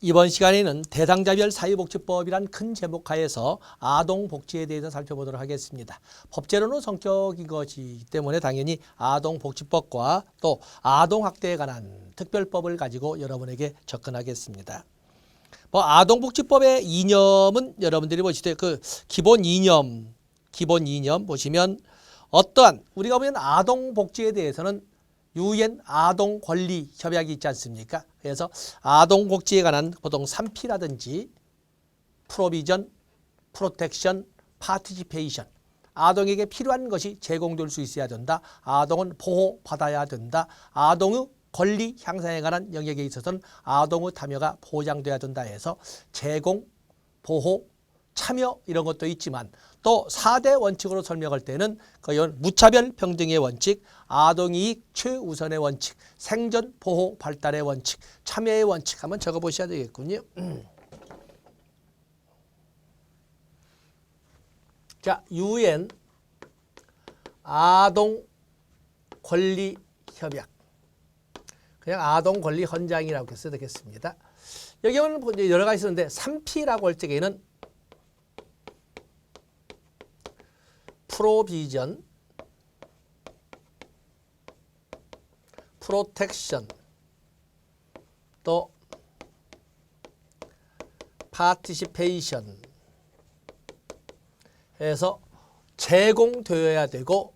이번 시간에는 대상자별 사회복지법이란 큰 제목 하에서 아동복지에 대해서 살펴보도록 하겠습니다. 법제로는 성격인 것이기 때문에 당연히 아동복지법과 또 아동학대에 관한 특별법을 가지고 여러분에게 접근하겠습니다. 아동복지법의 이념은 여러분들이 보실 때 그 기본 이념 보시면 어떠한 우리가 보면 아동복지에 대해서는 UN 아동권리협약이 있지 않습니까? 그래서 아동복지에 관한 보통 3P라든지 프로비전, 프로텍션, 파티시페이션 아동에게 필요한 것이 제공될 수 있어야 된다. 아동은 보호받아야 된다. 아동의 권리 향상에 관한 영역에 있어서는 아동의 참여가 보장돼야 된다 해서 제공, 보호, 참여 이런 것도 있지만 또 4대 원칙으로 설명할 때는 무차별 평등의 원칙, 아동이익 최우선의 원칙, 생존, 보호, 발달의 원칙, 참여의 원칙 한번 적어보셔야 되겠군요. 자, UN 아동권리협약. 그냥 아동권리헌장이라고 써도 되겠습니다. 여기 보면 여러 가지 있는데 3P라고 할 적에는 프로비전, 프로텍션, 또 파티시페이션 해서 제공되어야 되고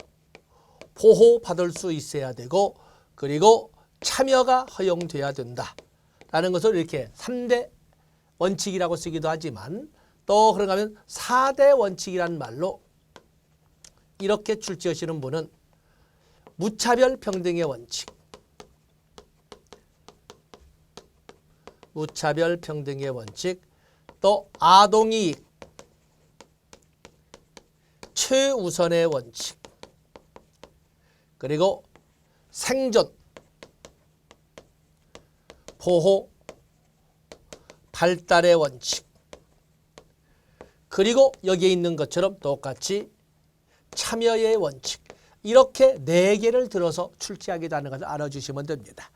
보호받을 수 있어야 되고 그리고 참여가 허용돼야 된다라는 것을 이렇게 3대 원칙이라고 쓰기도 하지만 또 그런가 하면 4대 원칙이란 말로 이렇게 출제하시는 분은 무차별 평등의 원칙, 무차별 평등의 원칙, 또 아동이익 최우선의 원칙, 그리고 생존, 보호, 발달의 원칙, 그리고 여기에 있는 것처럼 똑같이 참여의 원칙 이렇게 4개를 들어서 출제하기도 하는 것을 알아주시면 됩니다.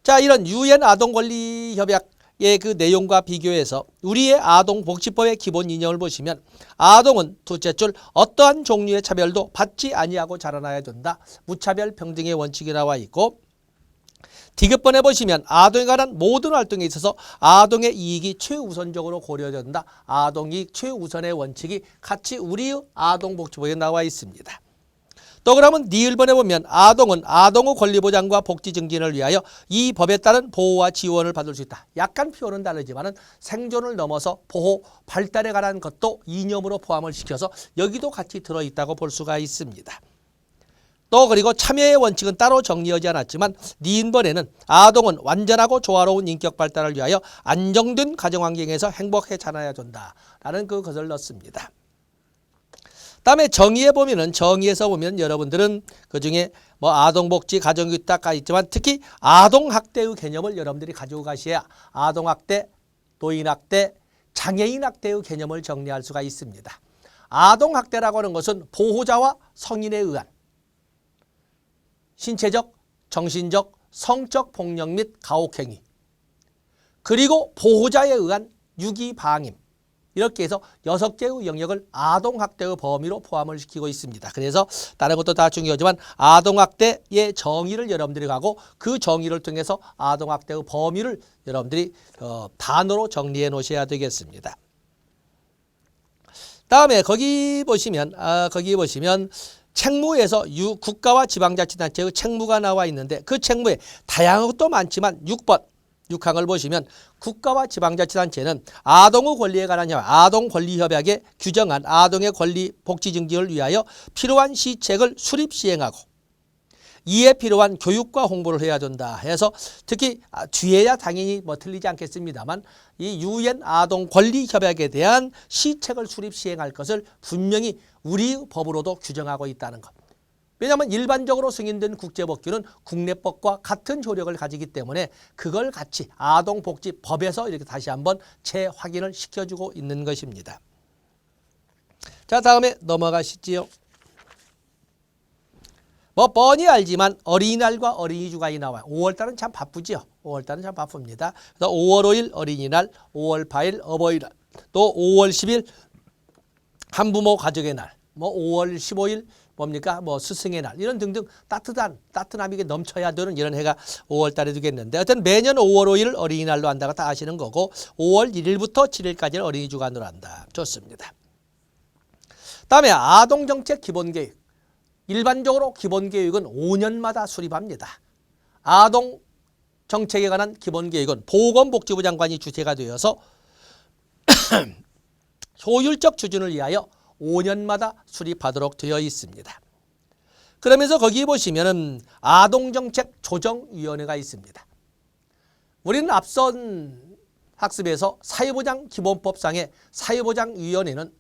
자, 이런 UN 아동권리협약의 그 내용과 비교해서 우리의 아동복지법의 기본 이념을 보시면 아동은 둘째 줄 어떠한 종류의 차별도 받지 아니하고 자라나야 된다. 무차별 평등의 원칙이 나와 있고 디귿번에 보시면 아동에 관한 모든 활동에 있어서 아동의 이익이 최우선적으로 고려된다. 아동이익 최우선의 원칙이 같이 우리의 아동복지법에 나와 있습니다. 또 그러면 니을번에 보면 아동은 아동의 권리보장과 복지 증진을 위하여 이 법에 따른 보호와 지원을 받을 수 있다. 약간 표현은 다르지만 생존을 넘어서 보호, 발달에 관한 것도 이념으로 포함을 시켜서 여기도 같이 들어있다고 볼 수가 있습니다. 또 그리고 참여의 원칙은 따로 정리하지 않았지만 니은번에는 아동은 완전하고 조화로운 인격 발달을 위하여 안정된 가정환경에서 행복해 자라야 된다라는 그것을 넣습니다. 다음에 정의에 보면은 정의에서 보면 여러분들은 그중에 아동복지, 가정교육 딱 있지만 특히 아동학대의 개념을 여러분들이 가지고 가셔야 아동학대, 노인학대, 장애인학대의 개념을 정리할 수가 있습니다. 아동학대라고 하는 것은 보호자와 성인에 의한 신체적, 정신적, 성적 폭력 및 가혹행위 그리고 보호자에 의한 유기방임 이렇게 해서 6개의 영역을 아동학대의 범위로 포함을 시키고 있습니다. 그래서 다른 것도 다 중요하지만 아동학대의 정의를 여러분들이 가고 그 정의를 통해서 아동학대의 범위를 여러분들이 단어로 정리해 놓으셔야 되겠습니다. 다음에 거기 보시면 책무에서 국가와 지방자치단체의 책무가 나와 있는데 그 책무에 다양한 것도 많지만 6항을 보시면 국가와 지방자치단체는 아동의 권리에 관한 아동권리협약에 규정한 아동의 권리 복지 증진을 위하여 필요한 시책을 수립 시행하고 이에 필요한 교육과 홍보를 해야 된다 해서 특히 뒤에야 당연히 틀리지 않겠습니다만 이 UN 아동권리협약에 대한 시책을 수립 시행할 것을 분명히 우리 법으로도 규정하고 있다는 것. 왜냐하면 일반적으로 승인된 국제법규는 국내법과 같은 효력을 가지기 때문에 그걸 같이 아동복지법에서 이렇게 다시 한번 재확인을 시켜주고 있는 것입니다. 자, 다음에 넘어가시지요. 뭐 뻔히 알지만 어린이날과 어린이 주간이 나와요. 5월달은 참 바쁘죠. 5월달은 참 바쁩니다. 그래서 5월 5일 어린이날, 5월 8일 어버이날, 또 5월 10일 한부모 가족의 날, 뭐 5월 15일 뭡니까? 뭐 스승의 날 이런 등등 따뜻함이 넘쳐야 되는 이런 해가 5월 달에 되겠는데 하여튼 매년 5월 5일 어린이날로 한다고 다 아시는 거고 5월 1일부터 7일까지는 어린이 주간으로 한다. 좋습니다. 다음에 아동정책 기본계획. 일반적으로 기본계획은 5년마다 수립합니다. 아동정책에 관한 기본계획은 보건복지부 장관이 주체가 되어서 효율적 추진을 위하여 5년마다 수립하도록 되어 있습니다. 그러면서 거기 보시면은 아동정책 조정위원회가 있습니다. 우리는 앞선 학습에서 사회보장 기본법상의 사회보장위원회는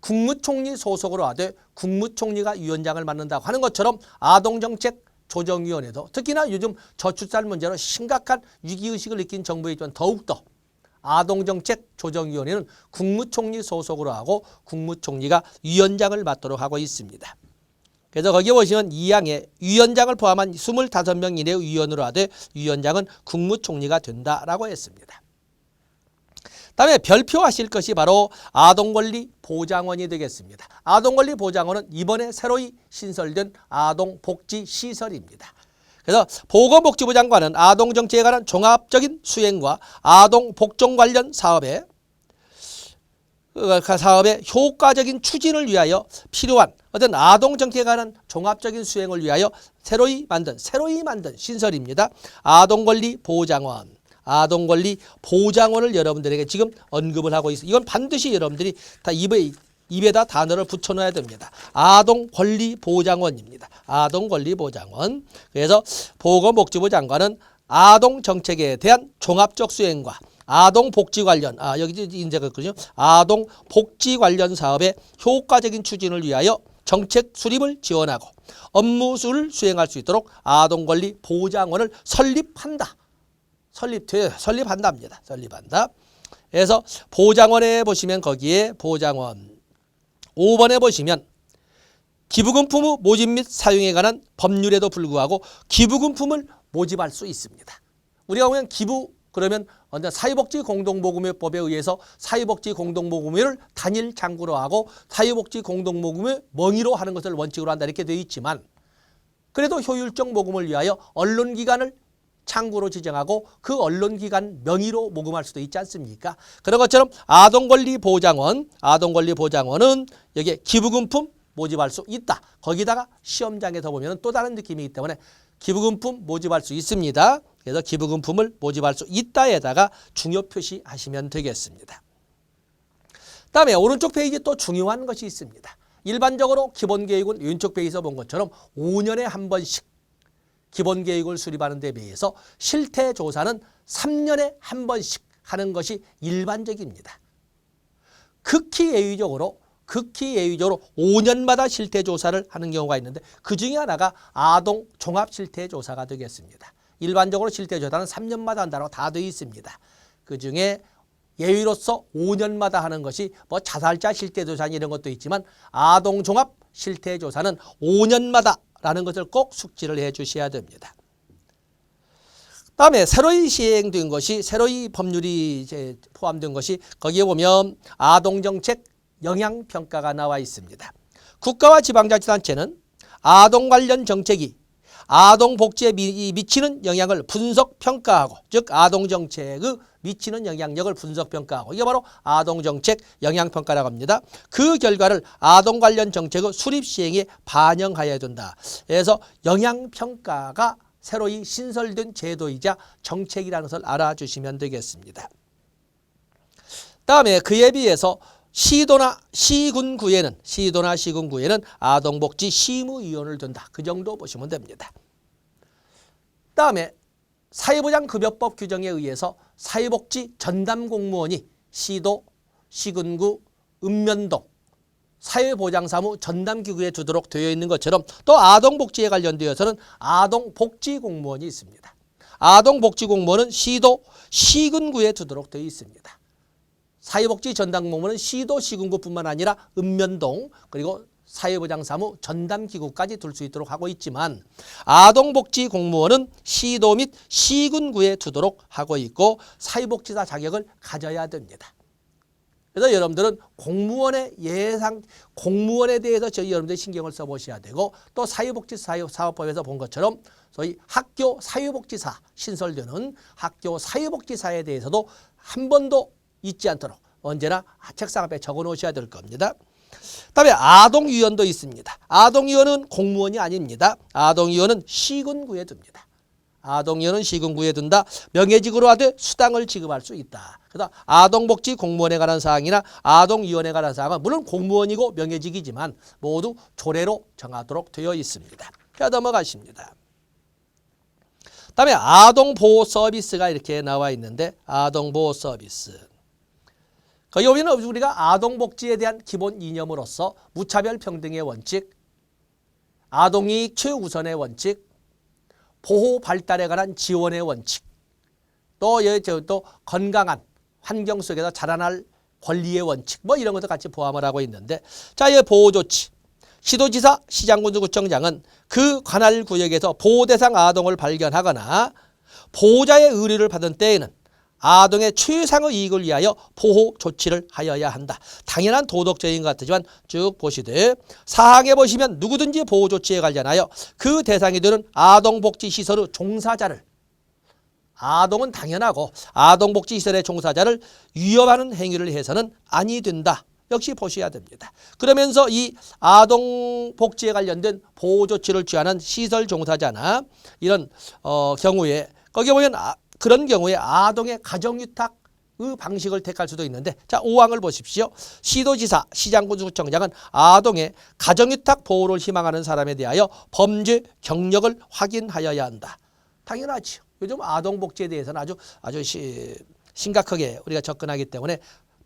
국무총리 소속으로 하되 국무총리가 위원장을 맡는다고 하는 것처럼 아동정책 조정위원회도 특히나 요즘 저출산 문제로 심각한 위기의식을 느낀 정부에 있지만 더욱더 아동정책 조정위원회는 국무총리 소속으로 하고 국무총리가 위원장을 맡도록 하고 있습니다. 그래서 거기 보시면 2항에 위원장을 포함한 25명 이내의 위원으로 하되 위원장은 국무총리가 된다라고 했습니다. 다음에 별표하실 것이 바로 아동권리보장원이 되겠습니다. 아동권리보장원은 이번에 새로이 신설된 아동복지시설입니다. 그래서 보건복지부 장관은 아동정책에 관한 종합적인 수행과 아동복종 관련 사업의 효과적인 추진을 위하여 필요한 어떤 아동정책에 관한 종합적인 수행을 위하여 새로이 만든 신설입니다. 아동권리보장원. 아동권리보장원을 여러분들에게 지금 언급을 하고 있습니다. 이건 반드시 여러분들이 다 입에다 단어를 붙여넣어야 됩니다. 아동권리보장원입니다. 아동권리보장원. 그래서 보건복지부 장관은 아동정책에 대한 종합적 수행과 아동복지 관련, 여기 인재가 있거든요. 아동복지 관련 사업의 효과적인 추진을 위하여 정책 수립을 지원하고 업무를 수행할 수 있도록 아동권리보장원을 설립한답니다. 그래서 보장원에 보시면 거기에 보장원 5번에 보시면 기부금 부모 모집 및 사용에 관한 법률에도 불구하고 기부금품을 모집할 수 있습니다. 우리가 보면 기부 그러면 사회복지공동모금회법에 의해서 사회복지공동모금회를 단일 창구로 하고 사회복지공동모금회 명의로 하는 것을 원칙으로 한다 이렇게 되어 있지만 그래도 효율적 모금을 위하여 언론기관을 창구로 지정하고 그 언론기관 명의로 모금할 수도 있지 않습니까? 그런 것처럼 아동권리보장원은 여기에 기부금품 모집할 수 있다. 거기다가 시험장에서 보면 또 다른 느낌이기 때문에 기부금품 모집할 수 있습니다. 그래서 기부금품을 모집할 수 있다에다가 중요 표시하시면 되겠습니다. 다음에 오른쪽 페이지에 또 중요한 것이 있습니다. 일반적으로 기본계획은 왼쪽 페이지에서 본 것처럼 5년에 한 번씩 기본계획을 수립하는 데 비해서 실태조사는 3년에 한 번씩 하는 것이 일반적입니다. 극히 예외적으로 5년마다 실태조사를 하는 경우가 있는데 그중에 하나가 아동 종합실태조사가 되겠습니다. 일반적으로 실태조사는 3년마다 한다고 다 되어 있습니다. 그중에 예외로서 5년마다 하는 것이 뭐 자살자 실태조사 이런 것도 있지만 아동 종합 실태조사는 5년마다 라는 것을 꼭 숙지를 해 주셔야 됩니다. 다음에 새로이 시행된 것이 새로이 법률이 이제 포함된 것이 거기에 보면 아동정책 영향평가가 나와 있습니다. 국가와 지방자치단체는 아동 관련 정책이 아동복지에 미치는 영향을 분석평가하고 즉 아동정책의 미치는 영향력을 분석평가하고 이게 바로 아동정책 영향평가라고 합니다. 그 결과를 아동 관련 정책의 수립 시행에 반영하여야 된다. 그래서 영향평가가 새로이 신설된 제도이자 정책이라는 것을 알아주시면 되겠습니다. 다음에 그에 비해서 시도나 시군구에는 아동복지 심의위원을 둔다. 그 정도 보시면 됩니다. 다음에 사회보장급여법 규정에 의해서 사회복지 전담공무원이 시도, 시군구, 읍면동, 사회보장사무 전담기구에 두도록 되어 있는 것처럼 또 아동복지에 관련되어서는 아동복지공무원이 있습니다. 아동복지공무원은 시도, 시군구에 두도록 되어 있습니다. 사회복지 전담공무원은 시도, 시군구뿐만 아니라 읍면동 그리고 사회보장사무 전담기구까지 둘 수 있도록 하고 있지만 아동복지공무원은 시도 및 시군구에 두도록 하고 있고 사회복지사 자격을 가져야 됩니다. 그래서 여러분들은 공무원에 대해서 저희 여러분들이 신경을 써보셔야 되고 또 사회복지사업법에서 본 것처럼 소위 학교 사회복지사 신설되는 학교 사회복지사에 대해서도 한 번도 잊지 않도록 언제나 책상 앞에 적어 놓으셔야 될 겁니다. 그다음에 아동위원도 있습니다. 아동위원은 공무원이 아닙니다. 아동위원은 시군구에 둡니다. 아동위원은 시군구에 둔다. 명예직으로 하되 수당을 지급할 수 있다. 그래서 아동복지공무원에 관한 사항이나 아동위원회에 관한 사항은 물론 공무원이고 명예직이지만 모두 조례로 정하도록 되어 있습니다. 자, 넘어가십니다. 그다음에 아동보호서비스가 이렇게 나와 있는데 아동보호서비스. 거기 보면 우리가 아동복지에 대한 기본 이념으로서 무차별 평등의 원칙, 아동이익 최우선의 원칙, 보호 발달에 관한 지원의 원칙, 또 건강한 환경 속에서 자라날 권리의 원칙, 뭐 이런 것도 같이 포함을 하고 있는데, 자, 이 보호조치. 시도지사, 시장군수구청장은 그 관할 구역에서 보호대상 아동을 발견하거나 보호자의 의뢰를 받은 때에는 아동의 최상의 이익을 위하여 보호 조치를 하여야 한다. 당연한 도덕적인 것 같지만 쭉 보시되 사항에 보시면 누구든지 보호 조치에 관련하여 그 대상이 되는 아동복지시설의 종사자를, 아동은 당연하고 아동복지시설의 종사자를 위협하는 행위를 해서는 아니 된다. 역시 보셔야 됩니다. 그러면서 이 아동복지에 관련된 보호 조치를 취하는 시설 종사자나 이런 경우에 거기에 보면 그런 경우에 아동의 가정유탁의 방식을 택할 수도 있는데, 자, 5항을 보십시오. 시도지사, 시장군수구청장은 아동의 가정유탁 보호를 희망하는 사람에 대하여 범죄 경력을 확인하여야 한다. 당연하죠. 요즘 아동복지에 대해서는 아주 심각하게 우리가 접근하기 때문에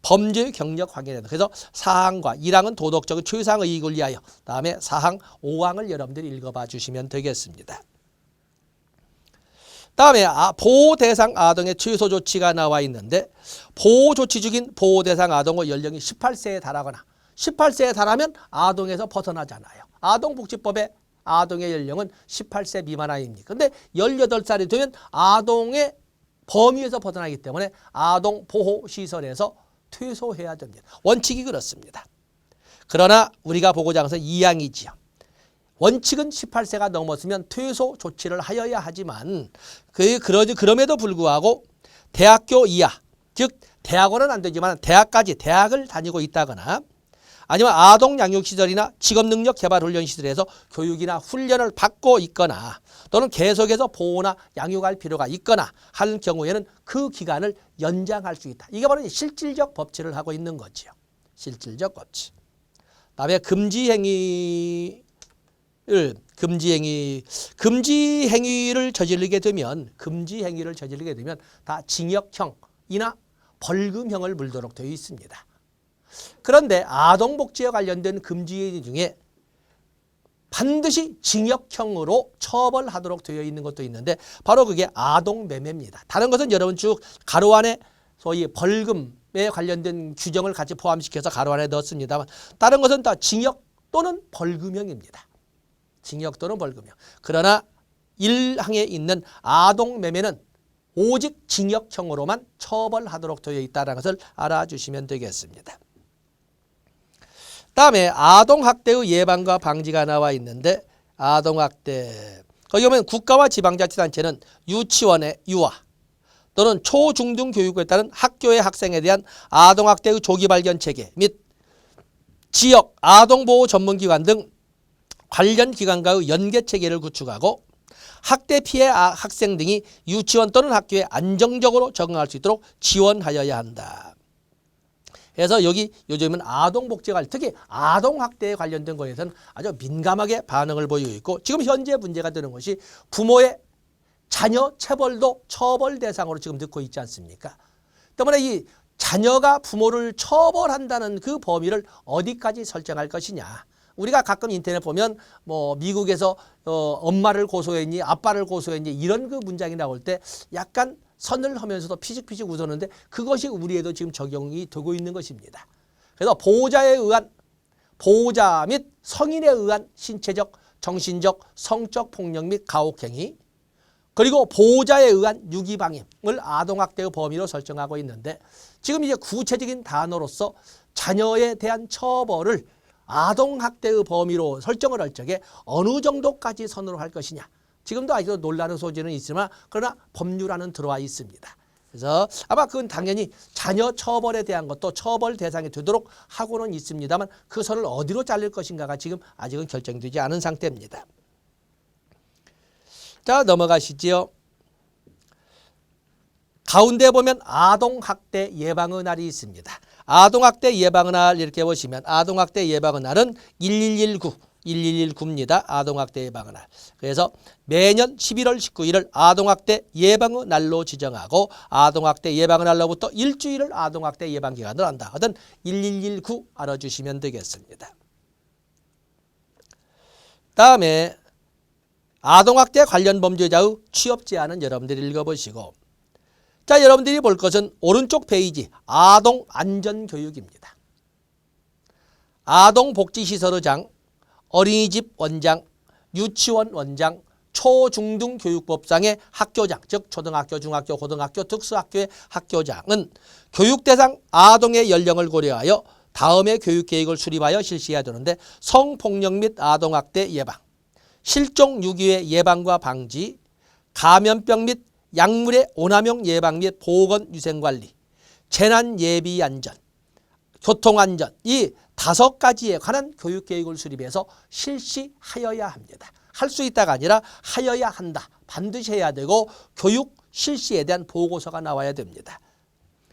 범죄 경력 확인해야 된다. 그래서 4항과 1항은 도덕적인 최상의 이익을 위하여, 다음에 4항, 5항을 여러분들이 읽어봐 주시면 되겠습니다. 다음에 보호 대상 아동의 취소 조치가 나와 있는데, 보호 조치 중인 보호 대상 아동의 연령이 18세에 달하거나 18세에 달하면 아동에서 벗어나잖아요. 아동복지법에 아동의 연령은 18세 미만 아이입니다. 그런데 18살이 되면 아동의 범위에서 벗어나기 때문에 아동보호시설에서 퇴소해야 됩니다. 원칙이 그렇습니다. 그러나 우리가 보고자 하는 것은 2항이지요. 원칙은 18세가 넘었으면 퇴소 조치를 하여야 하지만 그럼에도 불구하고 대학교 이하, 즉 대학원은 안 되지만 대학을 다니고 있다거나 아니면 아동양육시설이나 직업능력개발훈련시설에서 교육이나 훈련을 받고 있거나 또는 계속해서 보호나 양육할 필요가 있거나 하는 경우에는 그 기간을 연장할 수 있다. 이게 바로 실질적 법치를 하고 있는 거지요. 실질적 법치. 다음에 금지 행위를 저지르게 되면 다 징역형이나 벌금형을 물도록 되어 있습니다. 그런데 아동복지에 관련된 금지 중에 반드시 징역형으로 처벌하도록 되어 있는 것도 있는데 바로 그게 아동매매입니다. 다른 것은 여러분 쭉 가로 안에 소위 벌금에 관련된 규정을 같이 포함시켜서 가로 안에 넣었습니다만 다른 것은 다 징역 또는 벌금형입니다. 징역 또는 벌금형. 그러나 1항에 있는 아동매매는 오직 징역형으로만 처벌하도록 되어 있다는 것을 알아주시면 되겠습니다. 다음에 아동학대의 예방과 방지가 나와 있는데 아동학대. 거기 보면 국가와 지방자치단체는 유치원의 유아 또는 초중등 교육에 따른 학교의 학생에 대한 아동학대의 조기 발견 체계 및 지역 아동보호 전문기관 등 관련 기관과의 연계 체계를 구축하고 학대 피해 학생 등이 유치원 또는 학교에 안정적으로 적응할 수 있도록 지원하여야 한다. 그래서 여기 요즘은 아동복지가 특히 아동학대에 관련된 것에서는 아주 민감하게 반응을 보이고 있고 지금 현재 문제가 되는 것이 부모의 자녀 체벌도 처벌 대상으로 지금 넣고 있지 않습니까? 때문에 이 자녀가 부모를 처벌한다는 그 범위를 어디까지 설정할 것이냐. 우리가 가끔 인터넷 보면 뭐 미국에서 엄마를 고소했니 아빠를 고소했니 이런 그 문장이 나올 때 약간 선을 하면서도 피식피식 웃었는데 그것이 우리에도 지금 적용이 되고 있는 것입니다. 그래서 보호자에 의한 보호자 및 성인에 의한 신체적, 정신적, 성적 폭력 및 가혹행위, 그리고 보호자에 의한 유기방임을 아동학대의 범위로 설정하고 있는데, 지금 이제 구체적인 단어로서 자녀에 대한 처벌을 아동학대의 범위로 설정을 할 적에 어느 정도까지 선으로 할 것이냐. 지금도 아직도 논란의 소지는 있지만 그러나 법률안은 들어와 있습니다. 그래서 아마 그건 당연히 자녀 처벌에 대한 것도 처벌 대상이 되도록 하고는 있습니다만 그 선을 어디로 자를 것인가가 지금 아직은 결정되지 않은 상태입니다. 자, 넘어가시지요. 가운데 보면 아동학대 예방의 날이 있습니다. 아동학대 예방의 날 이렇게 보시면 아동학대 예방의 날은 1119입니다. 아동학대 예방의 날. 그래서 매년 11월 19일을 아동학대 예방의 날로 지정하고 아동학대 예방의 날로부터 일주일을 아동학대 예방기간을 한다. 하여튼 1119 알아주시면 되겠습니다. 다음에 아동학대 관련 범죄자의 취업 제한은 여러분들이 읽어보시고, 자, 여러분들이 볼 것은 오른쪽 페이지 아동안전교육입니다. 아동복지시설의장, 어린이집 원장, 유치원 원장, 초중등교육법상의 학교장, 즉 초등학교, 중학교, 고등학교, 특수학교의 학교장은 교육대상 아동의 연령을 고려하여 다음의 교육계획을 수립하여 실시해야 되는데, 성폭력 및 아동학대 예방, 실종 유기의 예방과 방지, 감염병 및 약물의 오남용 예방 및 보건 위생관리, 재난 예비 안전, 교통안전, 이 5가지에 관한 교육계획을 수립해서 실시하여야 합니다. 할 수 있다가 아니라 하여야 한다. 반드시 해야 되고 교육 실시에 대한 보고서가 나와야 됩니다.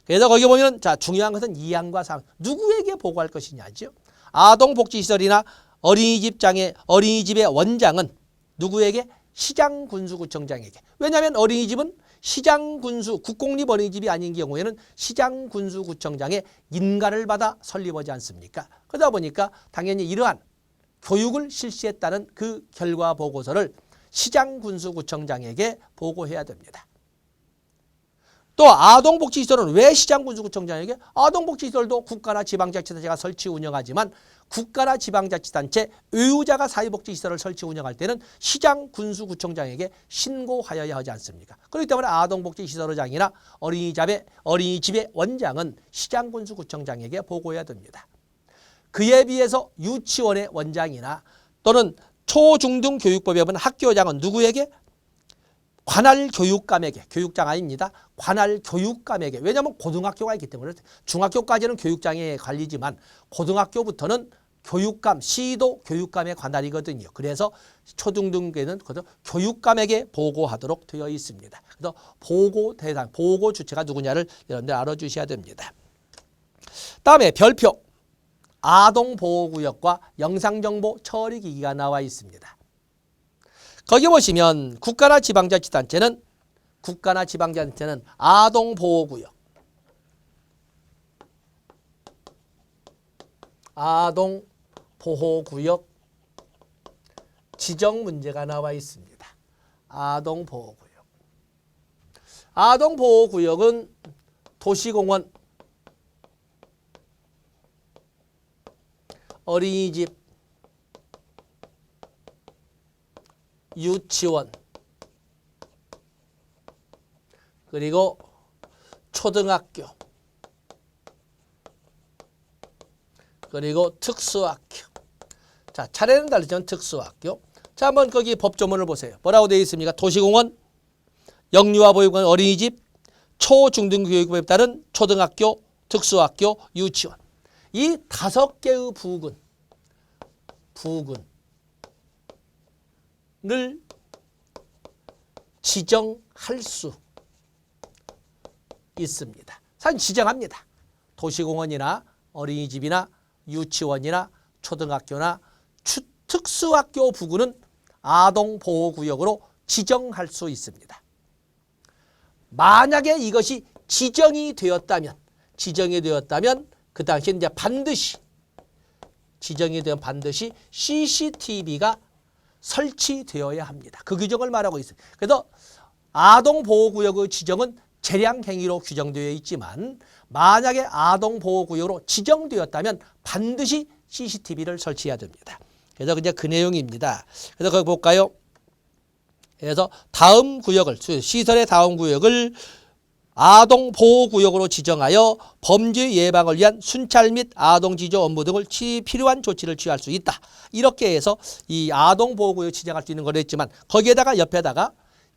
그래서 거기 보면 자, 중요한 것은 2항과 3항. 누구에게 보고할 것이냐죠. 아동복지시설이나 어린이집의 원장은 누구에게? 시장군수구청장에게. 왜냐하면 어린이집은 시장군수, 국공립어린이집이 아닌 경우에는 시장군수구청장의 인가를 받아 설립하지 않습니까? 그러다 보니까 당연히 이러한 교육을 실시했다는 그 결과 보고서를 시장군수구청장에게 보고해야 됩니다. 또 아동복지시설은 왜 시장군수구청장에게? 아동복지시설도 국가나 지방자치단체가 설치 운영하지만 국가나 지방자치단체 의무자가 사회복지시설을 설치 운영할 때는 시장군수구청장에게 신고하여야 하지 않습니까? 그렇기 때문에 아동복지시설의장이나 어린이집의 원장은 시장군수구청장에게 보고해야 됩니다. 그에 비해서 유치원의 원장이나 또는 초중등교육법에 학교장은 누구에게? 관할 교육감에게, 교육장 아닙니다. 관할 교육감에게. 왜냐하면 고등학교가 있기 때문에 중학교까지는 교육장의 관리지만 고등학교부터는 교육감, 시도 교육감의 관할이거든요. 그래서 초중등교는 교육감에게 보고하도록 되어 있습니다. 그래서 보고 대상, 보고 주체가 누구냐를 여러분들 알아주셔야 됩니다. 다음에 별표, 아동보호구역과 영상정보 처리기기가 나와 있습니다. 거기 보시면 국가나 지방자치단체는 아동보호구역, 아동보호구역 지정 문제가 나와 있습니다. 아동보호구역. 아동보호구역은 도시공원, 어린이집, 유치원, 그리고 초등학교, 그리고 특수학교. 자, 차례는 다르지만 특수학교. 자, 한번 거기 법조문을 보세요. 뭐라고 되어 있습니까? 도시공원, 영유아 보육원, 어린이집, 초중등교육법에 따른 초등학교, 특수학교, 유치원. 이 5개의 부근을 지정할 수 있습니다. 사실 지정합니다. 도시공원이나 어린이집이나 유치원이나 초등학교나 특수학교 부근은 아동보호구역으로 지정할 수 있습니다. 만약에 이것이 지정이 되었다면 그 당시에 이제 반드시 CCTV가 설치되어야 합니다. 그 규정을 말하고 있어요. 그래서 아동보호구역의 지정은 재량행위로 규정되어 있지만 만약에 아동보호구역으로 지정되었다면 반드시 CCTV를 설치해야 됩니다. 그래서 그냥 그 내용입니다. 그래서 거기 볼까요? 그래서 다음 구역을 시설의 다음 구역을 아동 보호 구역으로 지정하여 범죄 예방을 위한 순찰 및 아동 지조 업무 등을 필요한 조치를 취할 수 있다. 이렇게 해서 이 아동 보호 구역 지정할 수 있는 거로 했지만 거기에다가 옆에다가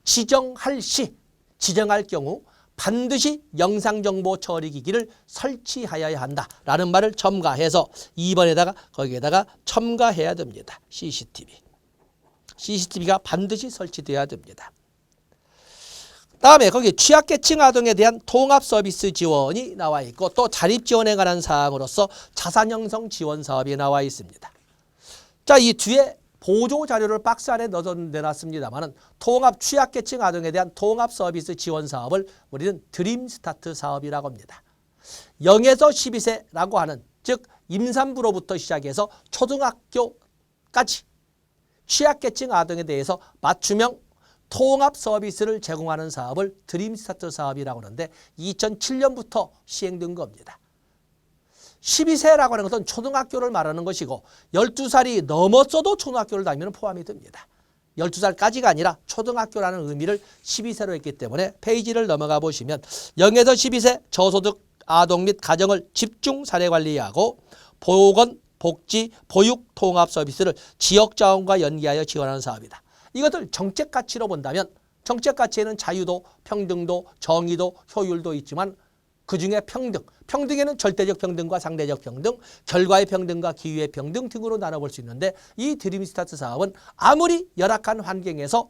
지정할 시 지정할 경우 반드시 영상정보 처리기기를 설치하여야 한다라는 말을 첨가해서 2번에다가 거기에다가 첨가해야 됩니다. CCTV가 반드시 설치돼야 됩니다. 다음에 거기 취약계층 아동에 대한 통합 서비스 지원이 나와 있고 또 자립 지원에 관한 사항으로서 자산 형성 지원 사업이 나와 있습니다. 자, 이 뒤에 보조 자료를 박스 안에 넣어 내놨습니다만은 통합 취약계층 아동에 대한 통합 서비스 지원 사업을 우리는 드림 스타트 사업이라고 합니다. 0에서 12세라고 하는 즉 임산부로부터 시작해서 초등학교까지 취약계층 아동에 대해서 맞춤형 통합 서비스를 제공하는 사업을 드림 스타트 사업이라고 하는데 2007년부터 시행된 겁니다. 12세라고 하는 것은 초등학교를 말하는 것이고 12살이 넘었어도 초등학교를 다니면 포함이 됩니다. 12살까지가 아니라 초등학교라는 의미를 12세로 했기 때문에 페이지를 넘어가 보시면 0에서 12세 저소득 아동 및 가정을 집중 사례 관리하고 보건, 복지, 보육 통합 서비스를 지역자원과 연계하여 지원하는 사업이다. 이것을 정책 가치로 본다면 정책 가치에는 자유도, 평등도, 정의도, 효율도 있지만 그중에 평등에는 절대적 평등과 상대적 평등, 결과의 평등과 기회의 평등 등으로 나눠볼 수 있는데 이 드림 스타트 사업은 아무리 열악한 환경에서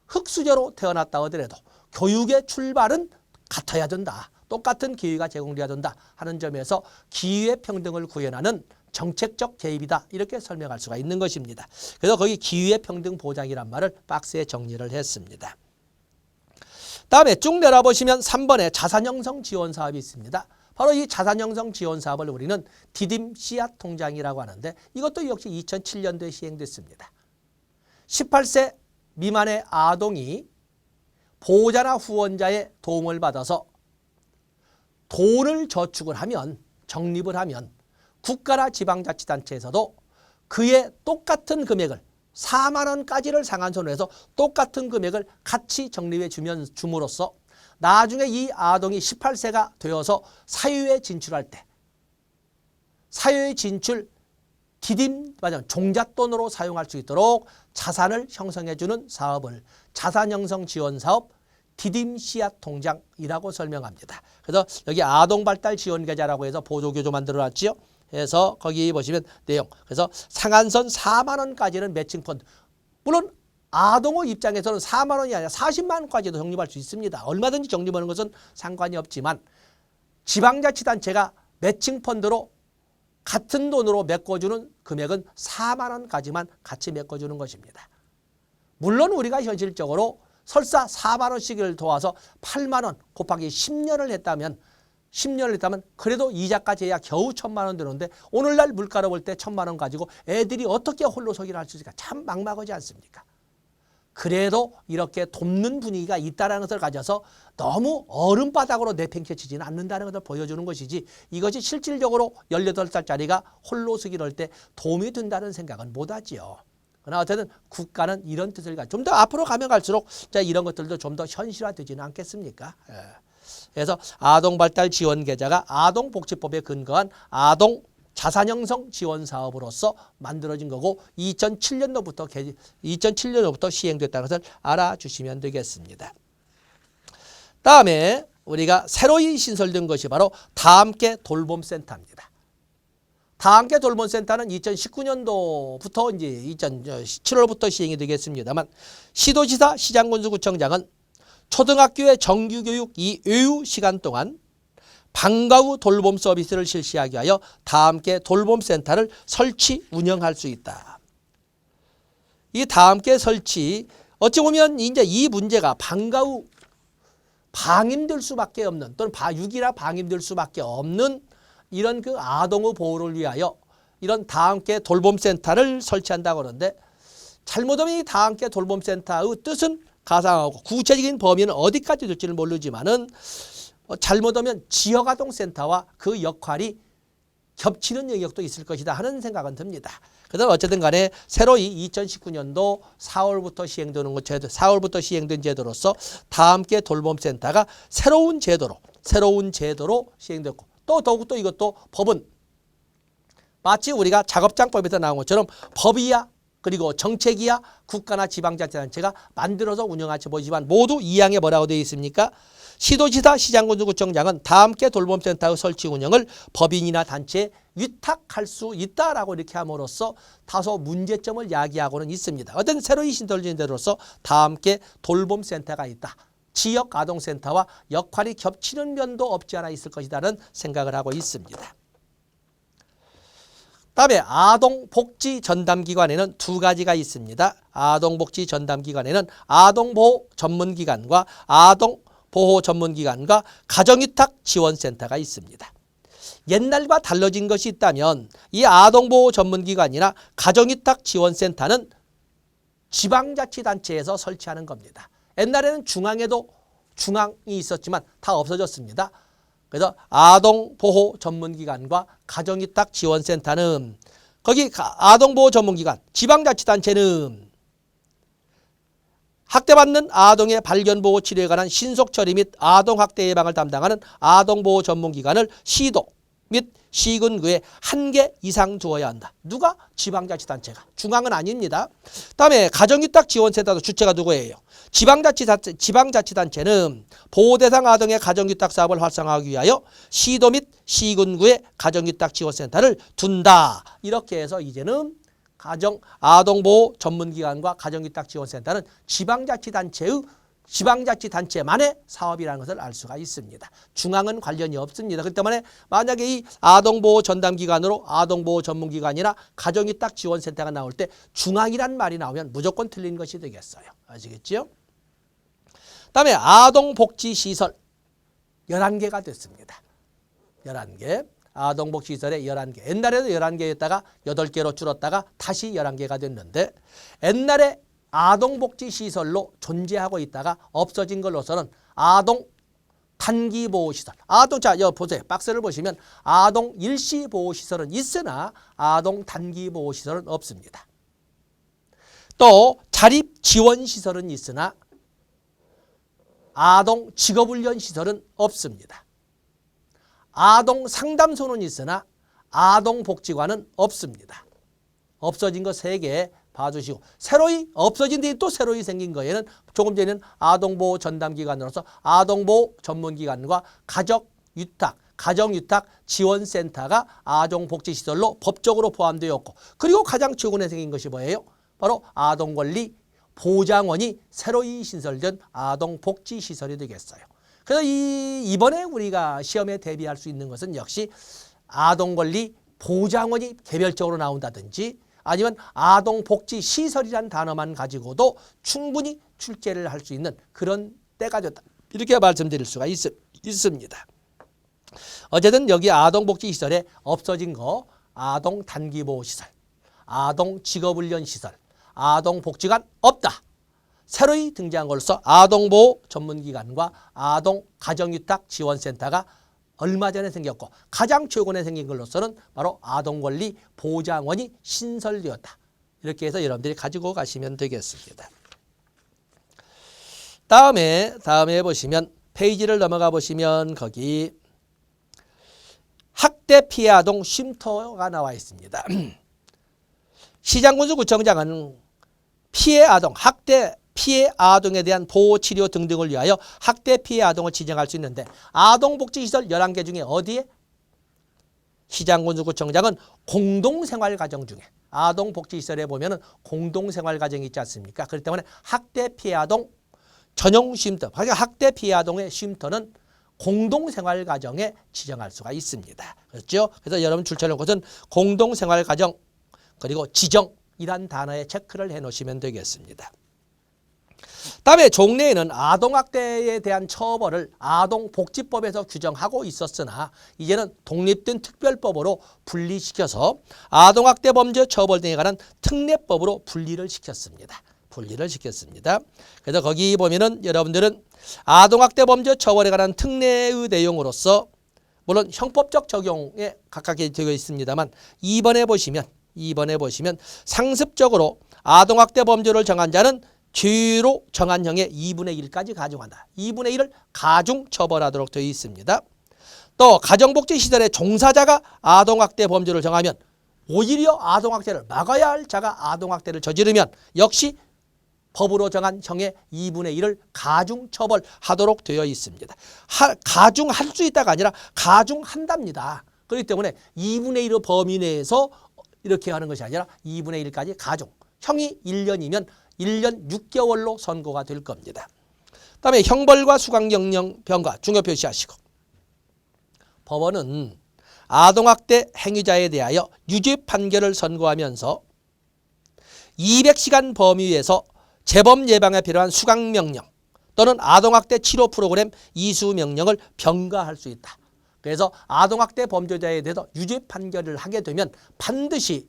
흙수저로 태어났다 하더라도 교육의 출발은 같아야 된다. 똑같은 기회가 제공돼야 된다 하는 점에서 기회의 평등을 구현하는 정책적 개입이다 이렇게 설명할 수가 있는 것입니다. 그래서 거기 기회의 평등 보장이란 말을 박스에 정리를 했습니다. 다음에 쭉 내려보시면 3번에 자산형성 지원 사업이 있습니다. 바로 이 자산형성 지원 사업을 우리는 디딤 씨앗 통장이라고 하는데 이것도 역시 2007년도에 시행됐습니다. 18세 미만의 아동이 보호자나 후원자의 도움을 받아서 돈을 저축을 하면 적립을 하면 국가나 지방자치단체에서도 그의 똑같은 금액을 4만 원까지를 상한선으로 해서 똑같은 금액을 같이 적립해 줌으로써 나중에 이 아동이 18세가 되어서 사회에 진출할 때 사회에 진출 디딤 종잣돈으로 사용할 수 있도록 자산을 형성해주는 사업을 자산형성 지원사업 디딤 씨앗 통장이라고 설명합니다. 그래서 여기 아동발달 지원계좌라고 해서 보조교조 만들어놨지요. 그래서 거기 보시면 내용. 그래서 상한선 4만 원까지는 매칭 펀드. 물론 아동의 입장에서는 4만 원이 아니라 40만 원까지도 적립할 수 있습니다. 얼마든지 적립하는 것은 상관이 없지만 지방자치단체가 매칭 펀드로 같은 돈으로 메꿔주는 금액은 4만 원까지만 같이 메꿔주는 것입니다. 물론 우리가 현실적으로 설사 4만 원씩을 도와서 8만 원 곱하기 10년을 했다면 그래도 이자까지 해야 겨우 1,000만 원 되는데 오늘날 물가로 볼 때 1,000만 원 가지고 애들이 어떻게 홀로서기를 할 수 있을까? 참 막막하지 않습니까? 그래도 이렇게 돕는 분위기가 있다는 것을 가져서 너무 얼음바닥으로 내팽개치지는 않는다는 것을 보여주는 것이지 이것이 실질적으로 18살짜리가 홀로서기를 할 때 도움이 된다는 생각은 못하지요. 그러나 어쨌든 국가는 이런 뜻을 가지고 좀 더 앞으로 가면 갈수록 이런 것들도 좀 더 현실화되지는 않겠습니까? 그래서 아동발달 지원계좌가 아동복지법에 근거한 아동 자산형성 지원 사업으로서 만들어진 거고 2007년도부터 시행됐다는 것을 알아주시면 되겠습니다. 다음에 우리가 새로이 신설된 것이 바로 다함께 돌봄센터입니다. 다함께 돌봄센터는 2019년도부터 이제 2017월부터 시행이 되겠습니다만 시도지사 시장군수구청장은 초등학교의 정규교육 이 외유 시간 동안 방과 후 돌봄 서비스를 실시하기 위하여 다함께 돌봄센터를 설치 운영할 수 있다. 이 다함께 설치 어찌 보면 이제 이 문제가 방과 후 방임될 수밖에 없는 또는 유기나 방임될 수밖에 없는 이런 그 아동의 보호를 위하여 이런 다함께 돌봄센터를 설치한다고 하는데 잘못하면 이 다함께 돌봄센터의 뜻은 가상하고 구체적인 범위는 어디까지 될지는 모르지만은 잘못하면 지역아동센터와 그 역할이 겹치는 영역도 있을 것이다 하는 생각은 듭니다. 그래서 어쨌든 간에 새로이 2019년도 4월부터 시행된 제도로서 다함께 돌봄센터가 새로운 제도로 시행됐고 또 더욱더 이것도 법은 마치 우리가 작업장법에서 나온 것처럼 법이야 그리고 정책이야 국가나 지방자치단체가 만들어서 운영할지 보지만 모두 2항에 뭐라고 되어 있습니까? 시도지사 시장군수구청장은 다함께 돌봄센터의 설치 운영을 법인이나 단체에 위탁할 수 있다라고 이렇게 함으로써 다소 문제점을 야기하고는 있습니다. 어떤 새로이 신설된 제도로서 다함께 돌봄센터가 있다. 지역 아동센터와 역할이 겹치는 면도 없지 않아 있을 것이라는 생각을 하고 있습니다. 다음에 아동복지전담기관에는 두 가지가 있습니다. 아동복지전담기관에는 아동보호 전문기관과 아동보호 전문기관과 가정위탁지원센터가 있습니다. 옛날과 달라진 것이 있다면 이 아동보호 전문기관이나 가정위탁지원센터는 지방자치단체에서 설치하는 겁니다. 옛날에는 중앙이 있었지만 다 없어졌습니다. 그래서 아동보호 전문기관과 가정위탁지원센터는 거기 아동보호 전문기관, 지방자치단체는 학대받는 아동의 발견보호 치료에 관한 신속처리 및 아동학대 예방을 담당하는 아동보호 전문기관을 시도 및 시군구에 1개 이상 두어야 한다. 누가? 지방자치단체가. 중앙은 아닙니다. 다음에 가정위탁지원센터도 주체가 누구예요? 지방자치단체는 보호대상 아동의 가정위탁 사업을 활성화하기 위하여 시도 및 시군구에 가정위탁지원센터를 둔다. 이렇게 해서 이제는 아동보호 전문기관과 가정위탁지원센터는 지방자치단체만의 사업이라는 것을 알 수가 있습니다. 중앙은 관련이 없습니다. 그렇기 때문에 만약에 이 아동보호 전담기관으로 아동보호 전문기관이나 가정위탁지원센터가 나올 때 중앙이란 말이 나오면 무조건 틀린 것이 되겠어요. 아시겠죠? 다음에 아동복지시설 11개가 됐습니다. 11개. 아동복지시설에 11개. 옛날에도 11개였다가 8개로 줄었다가 다시 11개가 됐는데 옛날에 아동복지시설로 존재하고 있다가 없어진 걸로서는 아동 단기보호시설. 보세요. 박스를 보시면 아동 일시보호시설은 있으나 아동 단기보호시설은 없습니다. 또 자립지원시설은 있으나 아동 직업훈련시설은 없습니다. 아동 상담소는 있으나 아동복지관은 없습니다. 없어진 거 3개 봐주시고 새로이 없어진 뒤에 또 새로이 생긴 거에는 조금 전에는 아동보호 전담기관으로서 아동보호 전문기관과 가정위탁 지원센터가 아동복지시설로 법적으로 포함되었고 그리고 가장 최근에 생긴 것이 뭐예요? 바로 아동권리 보장원이 새로이 신설된 아동복지시설이 되겠어요. 그래서 이번에 우리가 시험에 대비할 수 있는 것은 역시 아동권리 보장원이 개별적으로 나온다든지 아니면 아동복지시설이라는 단어만 가지고도 충분히 출제를 할 수 있는 그런 때가 됐다. 이렇게 말씀드릴 수가 있습니다. 어쨌든 여기 아동복지시설에 없어진 거 아동단기보호시설, 아동직업훈련시설, 아동복지관 없다. 새로이 등장한 걸로서 아동보호 전문기관과 아동가정위탁지원센터가 얼마 전에 생겼고 가장 최근에 생긴 걸로서는 바로 아동권리 보장원이 신설되었다. 이렇게 해서 여러분들이 가지고 가시면 되겠습니다. 다음에 보시면 페이지를 넘어가 보시면 거기 학대 피해 아동 쉼터가 나와 있습니다. 시장군수구청장은 학대 피해 아동에 대한 보호, 치료 등등을 위하여 학대 피해 아동을 지정할 수 있는데 아동복지시설 11개 중에 어디에? 시장군수구청장은 공동생활가정 중에 아동복지시설에 보면 공동생활가정이 있지 않습니까? 그렇기 때문에 학대 피해 아동 전용 쉼터, 학대 피해 아동의 쉼터는 공동생활가정에 지정할 수가 있습니다. 그렇죠? 그래서 여러분 출처는 것은 공동생활가정 그리고 지정이란 단어에 체크를 해놓으시면 되겠습니다. 다음에 종래에는 아동학대에 대한 처벌을 아동복지법에서 규정하고 있었으나 이제는 독립된 특별법으로 분리시켜서 아동학대 범죄 처벌 등에 관한 특례법으로 분리를 시켰습니다. 그래서 거기 보면은 여러분들은 아동학대 범죄 처벌에 관한 특례의 내용으로서 물론 형법적 적용에 가깝게 되어 있습니다만 2번에 보시면 상습적으로 아동학대 범죄를 정한 자는 죄로 정한 형의 2분의 1까지 가중한다. 2분의 1을 가중 처벌하도록 되어 있습니다. 또 가정복지시설의 종사자가 아동학대 범죄를 정하면 오히려 아동학대를 막아야 할 자가 아동학대를 저지르면 역시 법으로 정한 형의 2분의 1을 가중 처벌하도록 되어 있습니다. 가중할 수 있다가 아니라 가중한답니다. 그렇기 때문에 2분의 1의 범위 내에서 이렇게 하는 것이 아니라 2분의 1까지 가중. 형이 1년이면 1년 6개월로 선고가 될 겁니다. 그다음에 형벌과 수강령령 병과 중요 표시하시고 법원은 아동학대 행위자에 대하여 유죄 판결을 선고하면서 200시간 범위에서 재범 예방에 필요한 수강명령 또는 아동학대 치료 프로그램 이수명령을 병가할 수 있다. 그래서 아동학대 범죄자에 대해서 유죄 판결을 하게 되면 반드시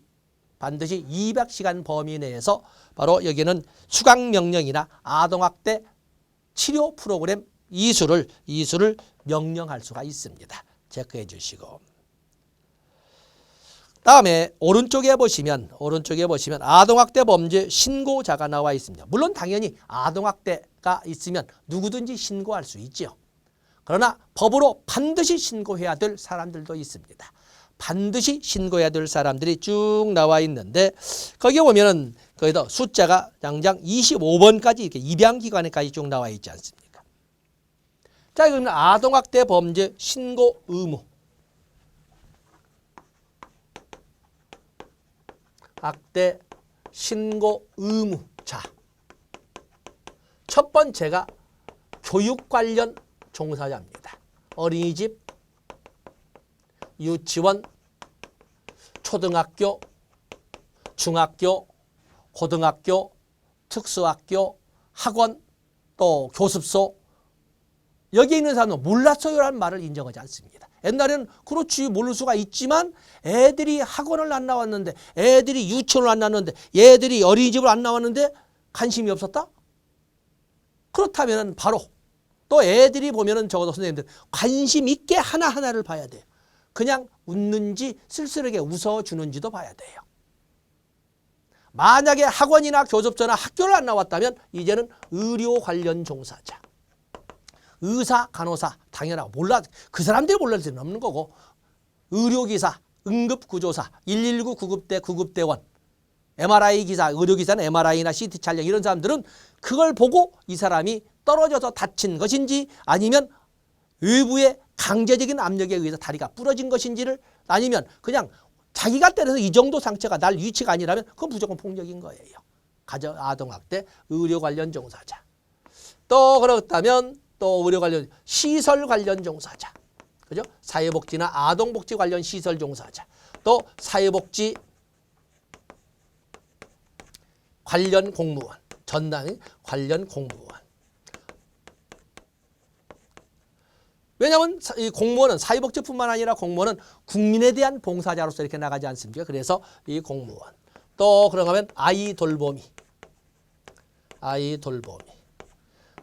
200시간 범위 내에서 바로 여기는 수강명령이나 아동학대 치료 프로그램 이수를 명령할 수가 있습니다. 체크해 주시고. 다음에 오른쪽에 보시면 아동학대 범죄 신고자가 나와 있습니다. 물론 당연히 아동학대가 있으면 누구든지 신고할 수 있죠. 그러나 법으로 반드시 신고해야 될 사람들도 있습니다. 반드시 신고해야 될 사람들이 쭉 나와 있는데 거기에 보면은 거기다 숫자가 당장 25번까지 이렇게 입양기관에까지 쭉 나와 있지 않습니까? 자, 그러면 아동학대 범죄 신고 의무. 학대 신고 의무. 자, 첫 번째가 교육 관련 종사자입니다. 어린이집, 유치원, 초등학교, 중학교, 고등학교, 특수학교, 학원, 또 교습소. 여기 있는 사람은 몰랐어요라는 말을 인정하지 않습니다. 옛날에는 그렇지 모를 수가 있지만 애들이 학원을 안 나왔는데 애들이 유치원을 안 나왔는데 애들이 어린이집을 안 나왔는데 관심이 없었다? 그렇다면 바로 또 애들이 보면은 적어도 선생님들 관심 있게 하나하나를 봐야 돼요. 그냥 웃는지 쓸쓸하게 웃어주는지도 봐야 돼요. 만약에 학원이나 교습소나 학교를 안 나왔다면 이제는 의료 관련 종사자. 의사, 간호사 당연하고 그 사람들이 몰랄 수는 없는 거고 의료기사, 응급구조사, 119 구급대, 구급대원, MRI 기사, 의료기사는 MRI나 CT 촬영 이런 사람들은 그걸 보고 이 사람이 떨어져서 다친 것인지 아니면 외부의 강제적인 압력에 의해서 다리가 부러진 것인지를 아니면 그냥 자기가 때려서 이 정도 상처가 날 위치가 아니라면 그건 무조건 폭력인 거예요. 아동학대, 의료 관련 종사자. 또 그렇다면 또 의료 관련 시설 관련 종사자. 그죠? 사회복지나 아동복지 관련 시설 종사자. 또 사회복지 관련 공무원. 전담 관련 공무원. 왜냐하면 이 공무원은 사회복지뿐만 아니라 공무원은 국민에 대한 봉사자로서 이렇게 나가지 않습니까? 그래서 이 공무원. 또 그런가 하면 아이 돌보미.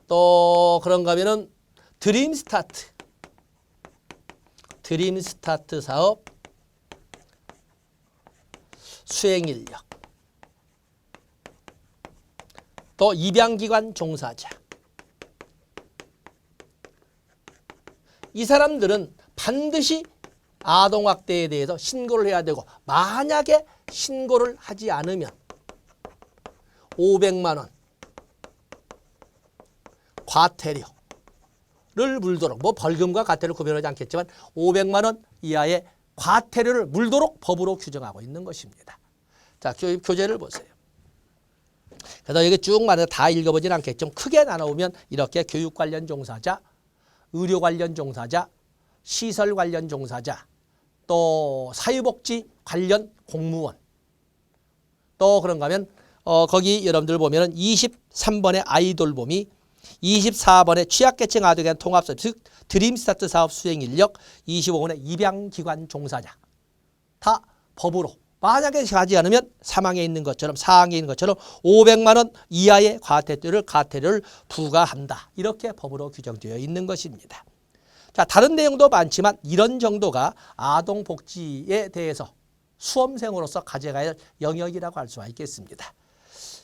또 그런가 하면은 드림스타트 사업 수행인력. 또 입양기관 종사자. 이 사람들은 반드시 아동학대에 대해서 신고를 해야 되고 만약에 신고를 하지 않으면 500만 원 과태료를 물도록 뭐 벌금과 과태료를 구별하지 않겠지만 500만 원 이하의 과태료를 물도록 법으로 규정하고 있는 것입니다. 자, 교재를 보세요. 그래서 여기 쭉 말해서 다 읽어보진 않겠지만 크게 나눠보면 이렇게 교육 관련 종사자, 의료 관련 종사자, 시설 관련 종사자, 또 사회복지 관련 공무원. 또 그런가 하면 거기 여러분들 보면은 23번에 아이돌봄이 24번에 취약계층 아동에 대한 통합사업, 즉 드림스타트 사업 수행인력, 25번에 입양기관 종사자. 다 법으로 만약에 하지 않으면 사항에 있는 것처럼 500만 원 이하의 과태료를 부과한다. 이렇게 법으로 규정되어 있는 것입니다. 자, 다른 내용도 많지만 이런 정도가 아동복지에 대해서 수험생으로서 가져가야 할 영역이라고 할 수가 있겠습니다.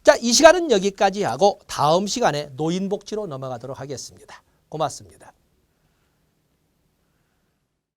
자, 이 시간은 여기까지 하고 다음 시간에 노인복지로 넘어가도록 하겠습니다. 고맙습니다.